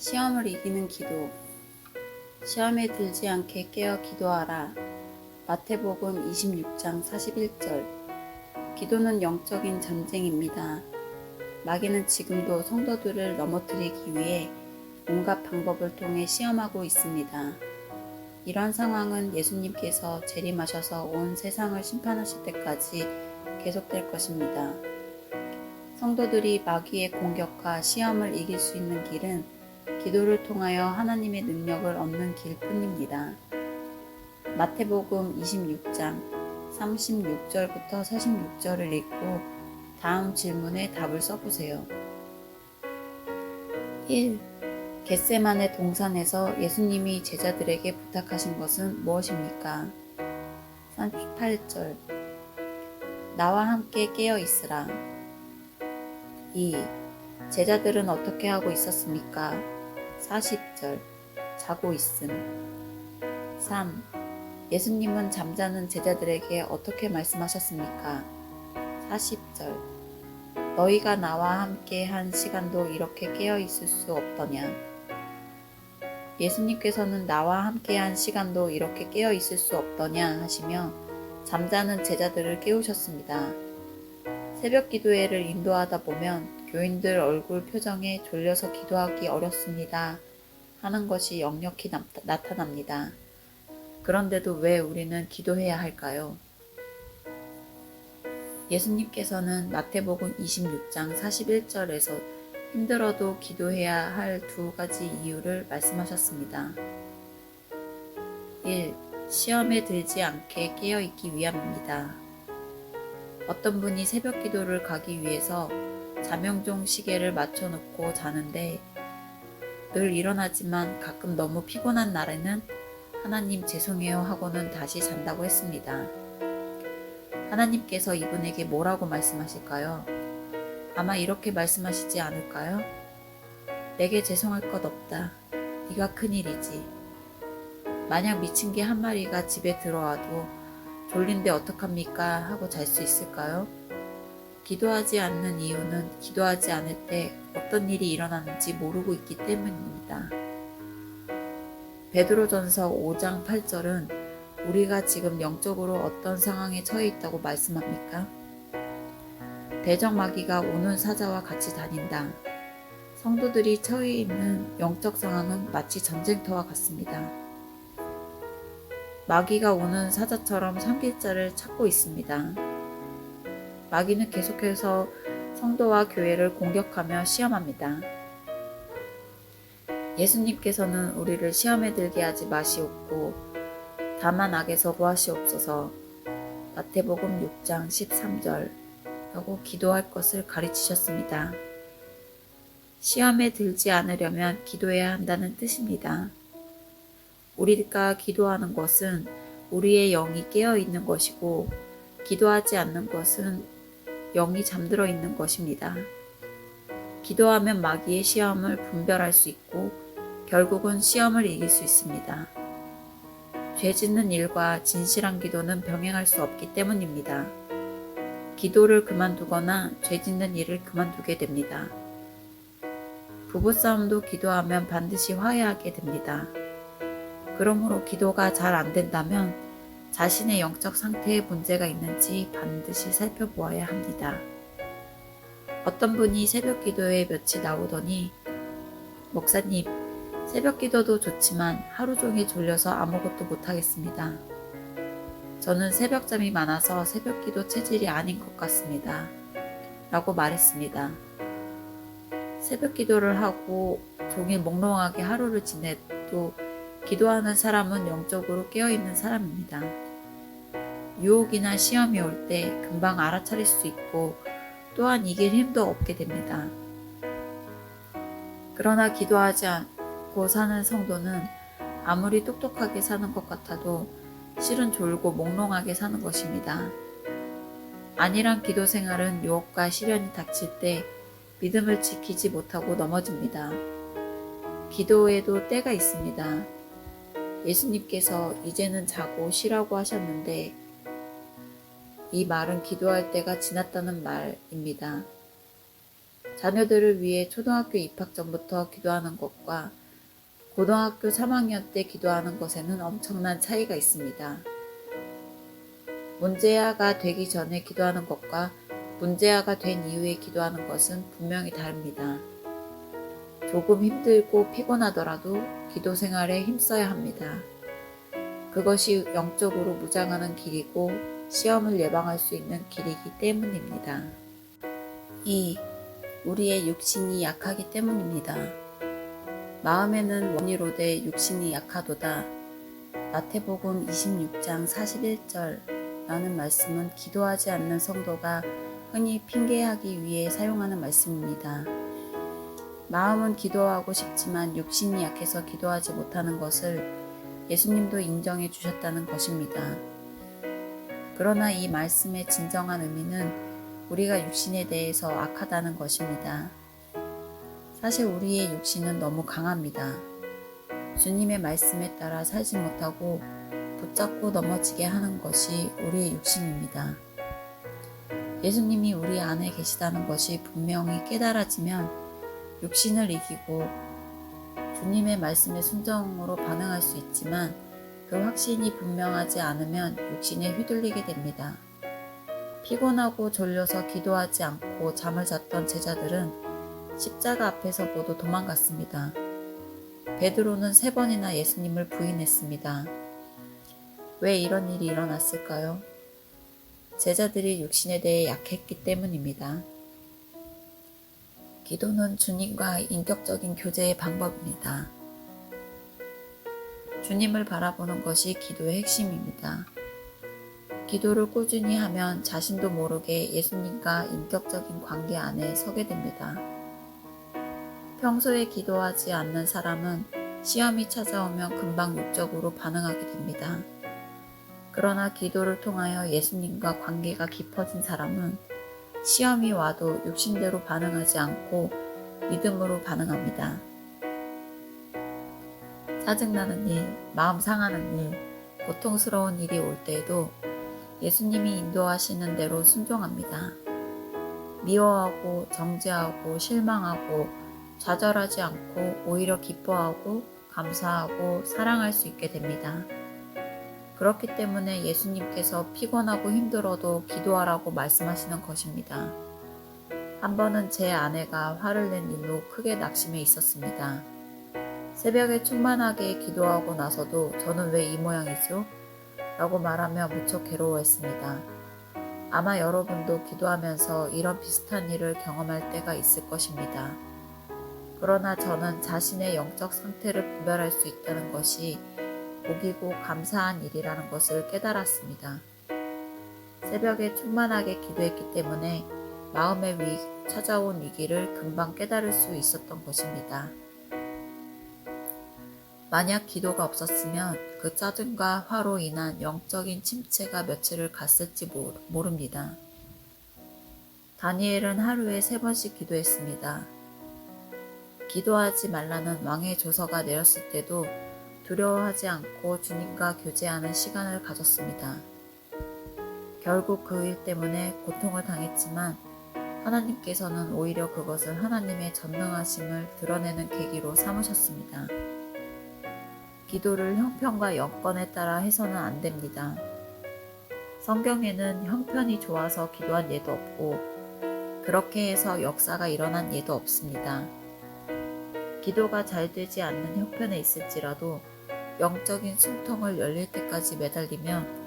시험을 이기는 기도. 시험에 들지 않게 깨어 기도하라. 마태복음 26장 41절. 기도는 영적인 전쟁입니다. 마귀는 지금도 성도들을 넘어뜨리기 위해 온갖 방법을 통해 시험하고 있습니다. 이런 상황은 예수님께서 재림하셔서 온 세상을 심판하실 때까지 계속될 것입니다. 성도들이 마귀의 공격과 시험을 이길 수 있는 길은 기도를 통하여 하나님의 능력을 얻는 길뿐입니다. 마태복음 26장 36절부터 46절을 읽고 다음 질문에 답을 써보세요. 1. 겟세마네 동산에서 예수님이 제자들에게 부탁하신 것은 무엇입니까? 38절. 나와 함께 깨어 있으라. 2. 제자들은 어떻게 하고 있었습니까? 40절. 자고 있음. 3. 예수님은 잠자는 제자들에게 어떻게 말씀하셨습니까? 40절. 너희가 나와 함께 한 시간도 이렇게 깨어 있을 수 없더냐? 예수님께서는 나와 함께 한 시간도 이렇게 깨어 있을 수 없더냐 하시며 잠자는 제자들을 깨우셨습니다. 새벽 기도회를 인도하다 보면 교인들 얼굴 표정에 졸려서 기도하기 어렵습니다 하는 것이 역력히 나타납니다. 그런데도 왜 우리는 기도해야 할까요? 예수님께서는 마태복음 26장 41절에서 힘들어도 기도해야 할 두 가지 이유를 말씀하셨습니다. 1. 시험에 들지 않게 깨어있기 위함입니다. 어떤 분이 새벽 기도를 가기 위해서 자명종 시계를 맞춰놓고 자는데 늘 일어나지만 가끔 너무 피곤한 날에는 하나님 죄송해요 하고는 다시 잔다고 했습니다. 하나님께서 이분에게 뭐라고 말씀하실까요? 아마 이렇게 말씀하시지 않을까요? 내게 죄송할 것 없다. 네가 큰일이지. 만약 미친 개 한 마리가 집에 들어와도 졸린데 어떡합니까? 하고 잘 수 있을까요? 기도하지 않는 이유는 기도하지 않을 때 어떤 일이 일어나는지 모르고 있기 때문입니다. 베드로전서 5장 8절은 우리가 지금 영적으로 어떤 상황에 처해 있다고 말씀합니까? 대적 마귀가 오는 사자와 같이 다닌다. 성도들이 처해 있는 영적 상황은 마치 전쟁터와 같습니다. 마귀가 오는 사자처럼 삼킬 자를 찾고 있습니다. 마귀는 계속해서 성도와 교회를 공격하며 시험합니다. 예수님께서는 우리를 시험에 들게 하지 마시옵고 다만 악에서 구하시옵소서. 마태복음 6장 13절 라고 기도할 것을 가르치셨습니다. 시험에 들지 않으려면 기도해야 한다는 뜻입니다. 우리가 기도하는 것은 우리의 영이 깨어 있는 것이고 기도하지 않는 것은 영이 잠들어 있는 것입니다. 기도하면 마귀의 시험을 분별할 수 있고 결국은 시험을 이길 수 있습니다. 죄 짓는 일과 진실한 기도는 병행할 수 없기 때문입니다. 기도를 그만두거나 죄 짓는 일을 그만두게 됩니다. 부부싸움도 기도하면 반드시 화해하게 됩니다. 그러므로 기도가 잘 안 된다면 자신의 영적 상태에 문제가 있는지 반드시 살펴보아야 합니다. 어떤 분이 새벽 기도에 며칠 나오더니 목사님, 새벽 기도도 좋지만 하루 종일 졸려서 아무것도 못하겠습니다. 저는 새벽잠이 많아서 새벽 기도 체질이 아닌 것 같습니다. 라고 말했습니다. 새벽 기도를 하고 종일 몽롱하게 하루를 지내도 기도하는 사람은 영적으로 깨어있는 사람입니다. 유혹이나 시험이 올 때 금방 알아차릴 수 있고 또한 이길 힘도 없게 됩니다. 그러나 기도하지 않고 사는 성도는 아무리 똑똑하게 사는 것 같아도 실은 졸고 몽롱하게 사는 것입니다. 안일한 기도 생활은 유혹과 시련이 닥칠 때 믿음을 지키지 못하고 넘어집니다. 기도에도 때가 있습니다. 예수님께서 이제는 자고 쉬라고 하셨는데 이 말은 기도할 때가 지났다는 말입니다. 자녀들을 위해 초등학교 입학 전부터 기도하는 것과 고등학교 3학년 때 기도하는 것에는 엄청난 차이가 있습니다. 문제아가 되기 전에 기도하는 것과 문제아가 된 이후에 기도하는 것은 분명히 다릅니다. 조금 힘들고 피곤하더라도 기도 생활에 힘써야 합니다. 그것이 영적으로 무장하는 길이고 시험을 예방할 수 있는 길이기 때문입니다. 2. 우리의 육신이 약하기 때문입니다. 마음에는 원이로되 육신이 약하도다. 마태복음 26장 41절 라는 말씀은 기도하지 않는 성도가 흔히 핑계하기 위해 사용하는 말씀입니다. 마음은 기도하고 싶지만 육신이 약해서 기도하지 못하는 것을 예수님도 인정해 주셨다는 것입니다. 그러나 이 말씀의 진정한 의미는 우리가 육신에 대해서 악하다는 것입니다. 사실 우리의 육신은 너무 강합니다. 주님의 말씀에 따라 살지 못하고 붙잡고 넘어지게 하는 것이 우리의 육신입니다. 예수님이 우리 안에 계시다는 것이 분명히 깨달아지면 육신을 이기고 주님의 말씀에 순종으로 반응할 수 있지만 그 확신이 분명하지 않으면 육신에 휘둘리게 됩니다. 피곤하고 졸려서 기도하지 않고 잠을 잤던 제자들은 십자가 앞에서 모두 도망갔습니다. 베드로는 3번이나 예수님을 부인했습니다. 왜 이런 일이 일어났을까요? 제자들이 육신에 대해 약했기 때문입니다. 기도는 주님과 인격적인 교제의 방법입니다. 주님을 바라보는 것이 기도의 핵심입니다. 기도를 꾸준히 하면 자신도 모르게 예수님과 인격적인 관계 안에 서게 됩니다. 평소에 기도하지 않는 사람은 시험이 찾아오면 금방 육적으로 반응하게 됩니다. 그러나 기도를 통하여 예수님과 관계가 깊어진 사람은 시험이 와도 육신대로 반응하지 않고 믿음으로 반응합니다. 짜증나는 일, 마음 상하는 일, 고통스러운 일이 올 때에도 예수님이 인도하시는 대로 순종합니다. 미워하고 정죄하고 실망하고 좌절하지 않고 오히려 기뻐하고 감사하고 사랑할 수 있게 됩니다. 그렇기 때문에 예수님께서 피곤하고 힘들어도 기도하라고 말씀하시는 것입니다. 한 번은 제 아내가 화를 낸 일로 크게 낙심해 있었습니다. 새벽에 충만하게 기도하고 나서도 저는 왜 이 모양이죠? 라고 말하며 무척 괴로워했습니다. 아마 여러분도 기도하면서 이런 비슷한 일을 경험할 때가 있을 것입니다. 그러나 저는 자신의 영적 상태를 구별할 수 있다는 것이 복이고 감사한 일이라는 것을 깨달았습니다. 새벽에 충만하게 기도했기 때문에 마음에 찾아온 위기를 금방 깨달을 수 있었던 것입니다. 만약 기도가 없었으면 그 짜증과 화로 인한 영적인 침체가 며칠을 갔을지 모릅니다. 다니엘은 하루에 3번씩 기도했습니다. 기도하지 말라는 왕의 조서가 내렸을 때도 두려워하지 않고 주님과 교제하는 시간을 가졌습니다. 결국 그 일 때문에 고통을 당했지만 하나님께서는 오히려 그것을 하나님의 전능하심을 드러내는 계기로 삼으셨습니다. 기도를 형편과 여건에 따라 해서는 안 됩니다. 성경에는 형편이 좋아서 기도한 예도 없고 그렇게 해서 역사가 일어난 예도 없습니다. 기도가 잘 되지 않는 형편에 있을지라도 영적인 숨통을 열릴 때까지 매달리면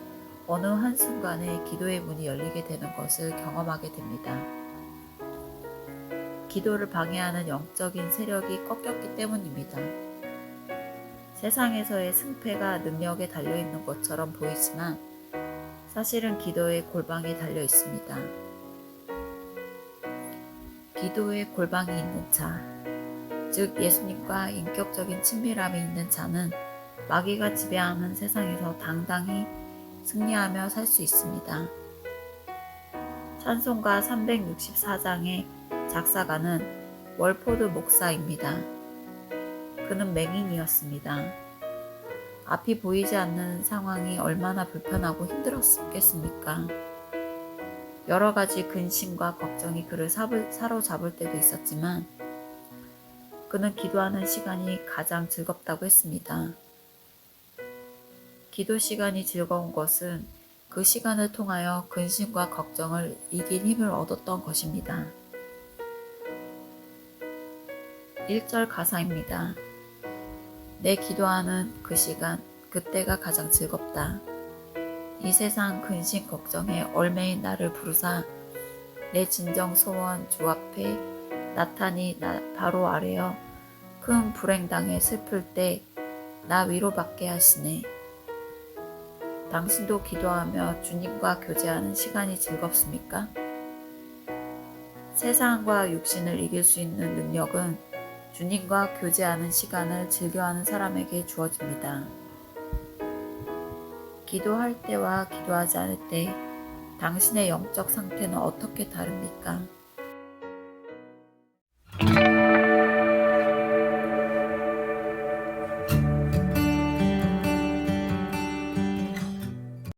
어느 한순간에 기도의 문이 열리게 되는 것을 경험하게 됩니다. 기도를 방해하는 영적인 세력이 꺾였기 때문입니다. 세상에서의 승패가 능력에 달려있는 것처럼 보이지만 사실은 기도의 골방이 달려 있습니다. 기도의 골방이 있는 자, 즉 예수님과 인격적인 친밀함이 있는 자는 마귀가 지배하는 세상에서 당당히 승리하며 살 수 있습니다. 찬송가 364장의 작사가는 월포드 목사입니다. 그는 맹인이었습니다. 앞이 보이지 않는 상황이 얼마나 불편하고 힘들었겠습니까? 여러 가지 근심과 걱정이 그를 사로잡을 때도 있었지만 그는 기도하는 시간이 가장 즐겁다고 했습니다. 기도 시간이 즐거운 것은 그 시간을 통하여 근심과 걱정을 이길 힘을 얻었던 것입니다. 1절 가사입니다. 내 기도하는 그 시간, 그때가 가장 즐겁다. 이 세상 근심 걱정에 얼매인 나를 부르사 내 진정 소원 주 앞에 나타니 나 바로 아래여 큰 불행당에 슬플 때 나 위로받게 하시네. 당신도 기도하며 주님과 교제하는 시간이 즐겁습니까? 세상과 육신을 이길 수 있는 능력은 주님과 교제하는 시간을 즐겨하는 사람에게 주어집니다. 기도할 때와 기도하지 않을 때 당신의 영적 상태는 어떻게 다릅니까?